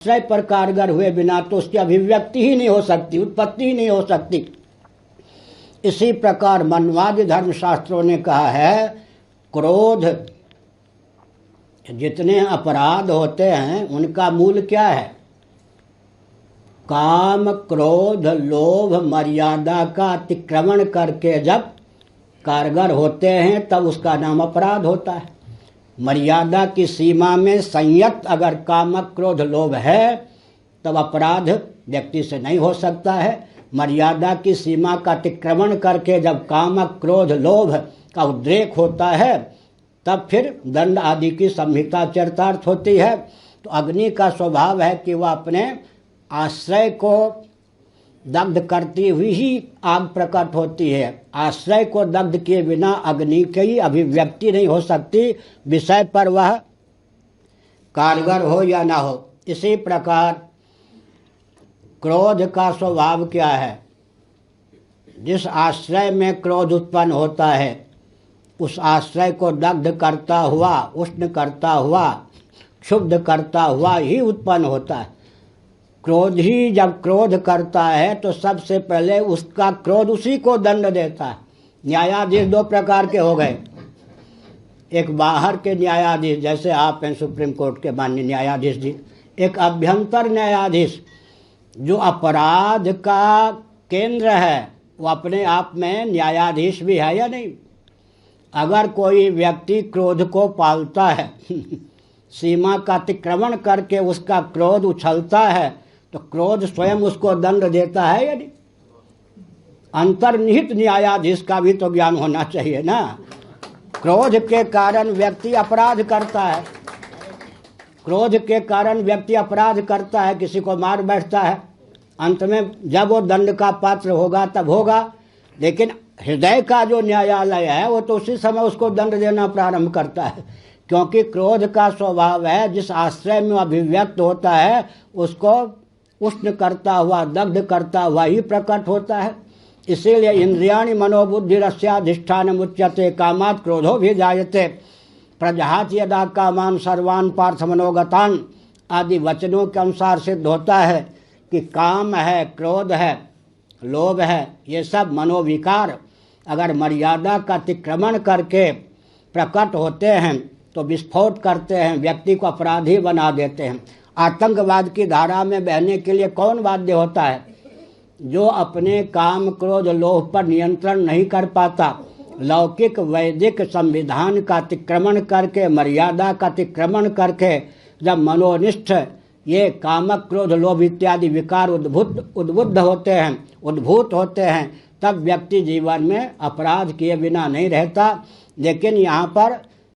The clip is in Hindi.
आश्रय पर कारगर हुए बिना तो उसकी अभिव्यक्ति ही नहीं हो सकती, उत्पत्ति ही नहीं हो सकती। इसी प्रकार मनवादी धर्मशास्त्रों ने कहा है क्रोध, जितने अपराध होते हैं उनका मूल क्या है? काम, क्रोध, लोभ, मर्यादा का अतिक्रमण करके जब कारगर होते हैं तब उसका नाम अपराध होता है। मर्यादा की सीमा में संयत अगर कामक, क्रोध, लोभ है तब अपराध व्यक्ति से नहीं हो सकता है। मर्यादा की सीमा का अतिक्रमण करके जब कामक, क्रोध, लोभ का उद्रेक होता है तब फिर दंड आदि की संहिता चरितार्थ होती है। तो अग्नि का स्वभाव है कि वह अपने आश्रय को दग्ध करती हुई ही आग प्रकट होती है। आश्रय को दग्ध किए बिना अग्नि की अभिव्यक्ति नहीं हो सकती, विषय पर वह कारगर हो या ना हो। इसी प्रकार क्रोध का स्वभाव क्या है? जिस आश्रय में क्रोध उत्पन्न होता है उस आश्रय को दग्ध करता हुआ, उष्ण करता हुआ, क्षुब्ध करता हुआ ही उत्पन्न होता है। क्रोध ही जब क्रोध करता है तो सबसे पहले उसका क्रोध उसी को दंड देता है। न्यायाधीश दो प्रकार के हो गए, एक बाहर के न्यायाधीश जैसे आप हैं सुप्रीम कोर्ट के माननीय न्यायाधीश जी, एक अभ्यंतर न्यायाधीश जो अपराध का केंद्र है, वो अपने आप में न्यायाधीश भी है या नहीं? अगर कोई व्यक्ति क्रोध को पालता है सीमा का अतिक्रमण करके उसका क्रोध उछलता है तो क्रोध स्वयं उसको दंड देता है या नहीं? अंतर्निहित न्यायाधीश का भी तो ज्ञान होना चाहिए ना। क्रोध के कारण व्यक्ति अपराध करता है, क्रोध के कारण व्यक्ति अपराध करता है, किसी को मार बैठता है, अंत में जब वो दंड का पात्र होगा तब होगा। लेकिन हृदय का जो न्यायालय है वो तो उसी समय उसको दंड देना प्रारंभ करता है, क्योंकि क्रोध का स्वभाव है जिस आश्रय में अभिव्यक्त होता है उसको उष्ण करता हुआ, दग्ध करता हुआ ही प्रकट होता है। इसीलिए इंद्रियाणि मनोबुद्धिरस्याधिष्ठान मुच्यते कामात् क्रोधो भी जायते प्रजहाति यदा कामान सर्वान पार्थ मनोगतान आदि वचनों के अनुसार सिद्ध होता है कि काम है, क्रोध है, लोभ है, ये सब मनोविकार अगर मर्यादा का अतिक्रमण करके प्रकट होते हैं तो विस्फोट करते हैं, व्यक्ति को अपराधी बना देते हैं। आतंकवाद की धारा में बहने के लिए कौन बाध्य होता है? जो अपने काम, क्रोध, लोभ पर नियंत्रण नहीं कर पाता, लौकिक वैदिक संविधान का अतिक्रमण करके, मर्यादा का अतिक्रमण करके जब मनोनिष्ठ ये कामक, क्रोध, लोभ इत्यादि विकार उद्बुद्ध होते हैं, उद्भूत होते हैं, तब व्यक्ति जीवन में अपराध किए बिना नहीं रहता। लेकिन यहाँ पर